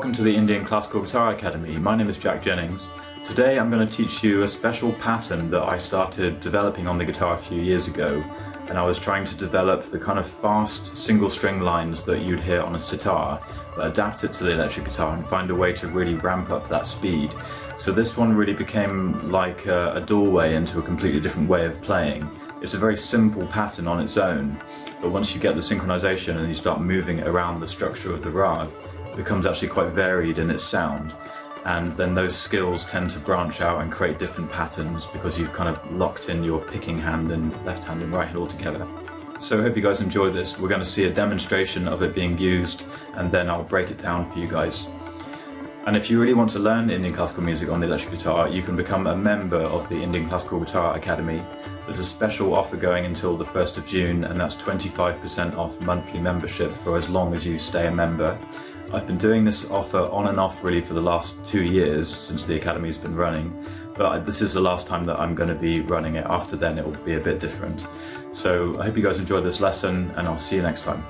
Welcome to the Indian Classical Guitar Academy. My name is Jack Jennings. Today I'm going to teach you a special pattern that I started developing on the guitar a few years ago, and I was trying to develop the kind of fast single string lines that you'd hear on a sitar, but adapt it to the electric guitar and find a way to really ramp up that speed. So this one really became like a doorway into a completely different way of playing. It's a very simple pattern on its own, but once you get the synchronization and you start moving around the structure of the Raag, it becomes actually quite varied in its sound. And then those skills tend to branch out and create different patterns because you've kind of locked in your picking hand and left hand and right hand all together. So I hope you guys enjoy this. We're going to see a demonstration of it being used, and then I'll break it down for you guys. And if you really want to learn Indian classical music on the electric guitar, you can become a member of the Indian Classical Guitar Academy. There's a special offer going until the 1st of June, and that's 25% off monthly membership for as long as you stay a member. I've been doing this offer on and off really for the last 2 years since the Academy's been running, but this is the last time that I'm going to be running it. After then it will be a bit different. So I hope you guys enjoyed this lesson, and I'll see you next time.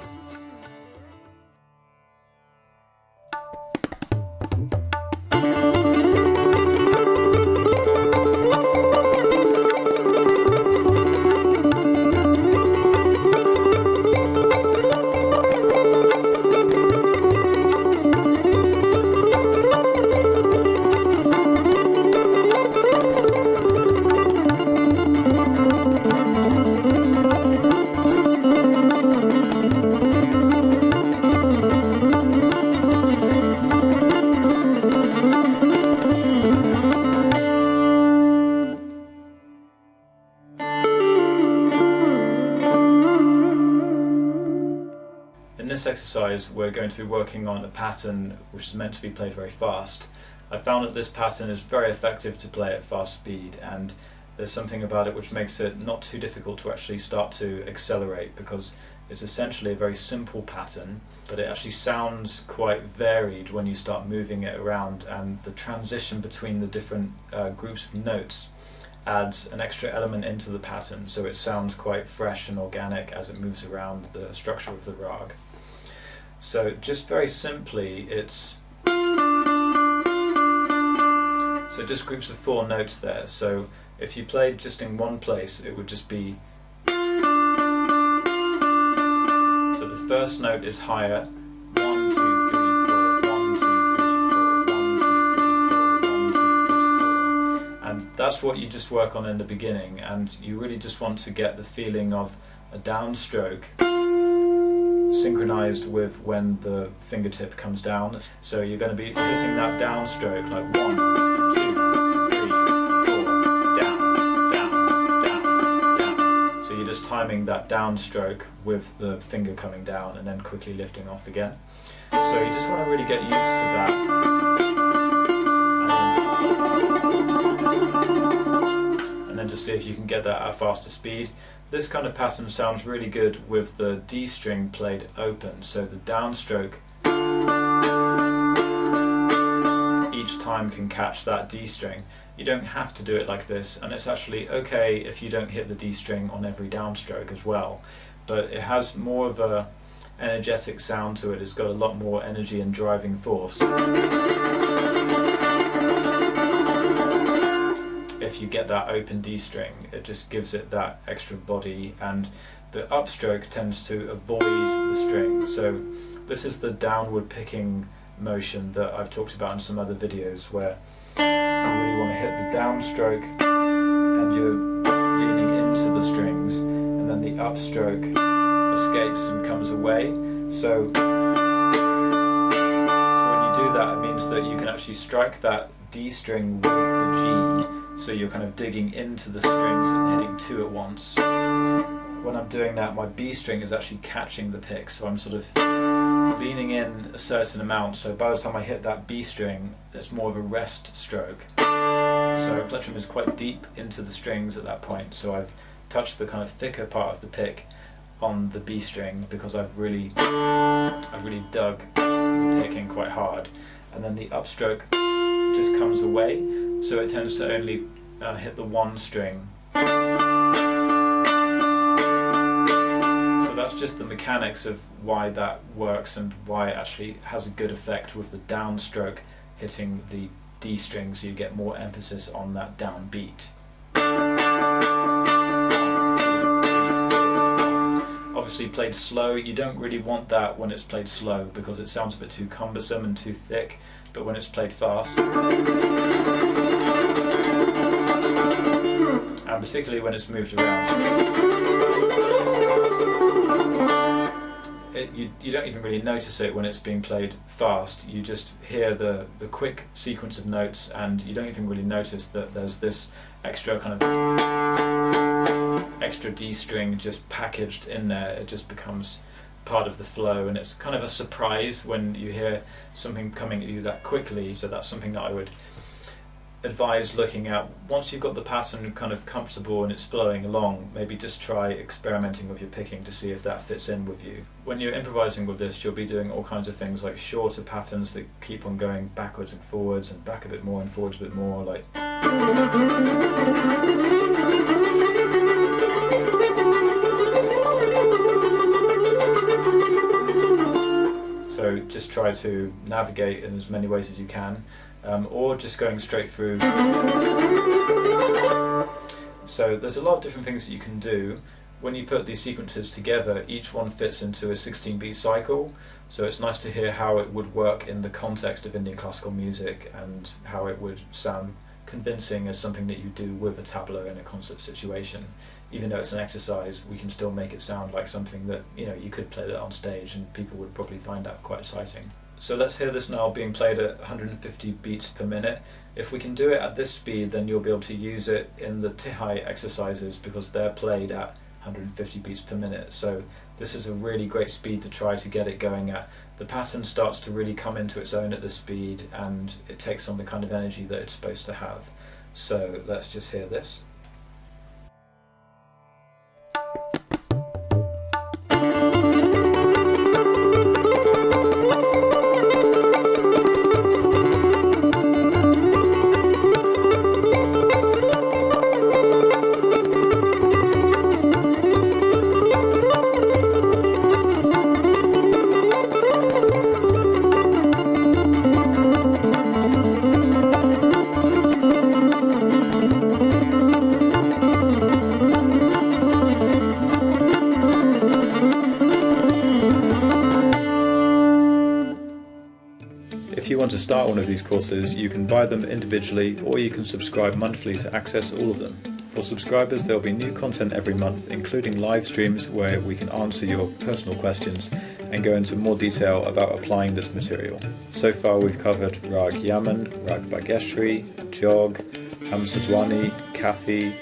In this exercise we're going to be working on a pattern which is meant to be played very fast. I found that this pattern is very effective to play at fast speed, and there's something about it which makes it not too difficult to actually start to accelerate, because it's essentially a very simple pattern, but it actually sounds quite varied when you start moving it around, and the transition between the different groups of notes adds an extra element into the pattern, so it sounds quite fresh and organic as it moves around the structure of the Raag. So just very simply, it's just groups of 4 notes there. So if you played just in one place, it would just be. So the first note is higher. 1, 2, 3, 4. 1, 2, 3, 4. 1, 2, 3, 4. 1, 2, 3, 4. And that's what you just work on in the beginning, and you really just want to get the feeling of a downstroke synchronized with when the fingertip comes down. So you're going to be hitting that downstroke like 1, 2, 3, 4, down, down, down, down. So you're just timing that downstroke with the finger coming down and then quickly lifting off again. So you just want to really get used to that. And then just see if you can get that at a faster speed. This kind of pattern sounds really good with the D string played open, so the downstroke each time can catch that D string. You don't have to do it like this, and it's actually okay if you don't hit the D string on every downstroke as well, but it has more of a energetic sound to it. It's got a lot more energy and driving force if you get that open D string. It just gives it that extra body, and the upstroke tends to avoid the string. So this is the downward picking motion that I've talked about in some other videos, where you really want to hit the downstroke and you're leaning into the strings, and then the upstroke escapes and comes away. So when you do that, it means that you can actually strike that D string with the G. So you're kind of digging into the strings and hitting 2 at once. When I'm doing that, my B string is actually catching the pick, so I'm sort of leaning in a certain amount, so by the time I hit that B string, it's more of a rest stroke. So plectrum is quite deep into the strings at that point, so I've touched the kind of thicker part of the pick on the B string because I've really dug the pick in quite hard, and then the upstroke just comes away, so it tends to only hit the 1 string. So that's just the mechanics of why that works and why it actually has a good effect with the downstroke hitting the D string, so you get more emphasis on that downbeat. Obviously played slow, you don't really want that when it's played slow because it sounds a bit too cumbersome and too thick, but when it's played fast, and particularly when it's moved around, you don't even really notice it when it's being played fast. You just hear the quick sequence of notes and you don't even really notice that there's this extra kind of extra D string just packaged in there. It just becomes part of the flow, and it's kind of a surprise when you hear something coming at you that quickly. So that's something that I would advise looking at. Once you've got the pattern kind of comfortable and it's flowing along, maybe just try experimenting with your picking to see if that fits in with you. When you're improvising with this, you'll be doing all kinds of things like shorter patterns that keep on going backwards and forwards and back a bit more and forwards a bit more, like so just try to navigate in as many ways as you can. Or just going straight through. So there's a lot of different things that you can do. When you put these sequences together, each one fits into a 16-beat cycle, so it's nice to hear how it would work in the context of Indian classical music and how it would sound convincing as something that you do with a tabla in a concert situation. Even though it's an exercise, we can still make it sound like something that, you know, you could play that on stage and people would probably find that quite exciting. So let's hear this now being played at 150 beats per minute. If we can do it at this speed, then you'll be able to use it in the Tihai exercises because they're played at 150 beats per minute. So this is a really great speed to try to get it going at. The pattern starts to really come into its own at this speed and it takes on the kind of energy that it's supposed to have. So let's just hear this. If you want to start one of these courses, you can buy them individually or you can subscribe monthly to access all of them. For subscribers, there will be new content every month, including live streams where we can answer your personal questions and go into more detail about applying this material. So far we've covered Raag Yaman, Raag Bageshri, Jog, Hamsadwani, Kafi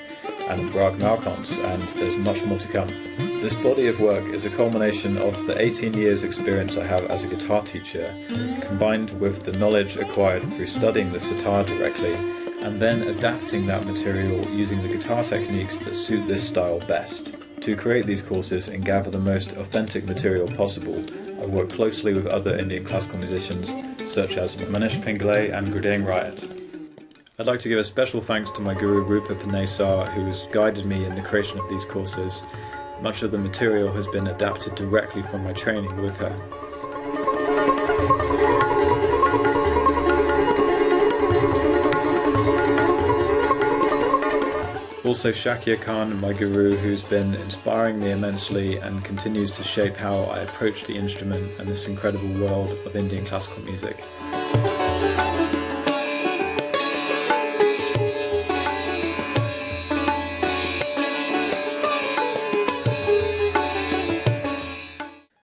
and Raag Malkons, and there's much more to come. This body of work is a culmination of the 18 years experience I have as a guitar teacher, combined with the knowledge acquired through studying the sitar directly, and then adapting that material using the guitar techniques that suit this style best. To create these courses and gather the most authentic material possible, I work closely with other Indian classical musicians such as Manish Pingle and Gurdane Riot. I'd like to give a special thanks to my guru Roopa Panesar, who has guided me in the creation of these courses. Much of the material has been adapted directly from my training with her. Also Shakir Khan, my guru, who's been inspiring me immensely and continues to shape how I approach the instrument and this incredible world of Indian classical music.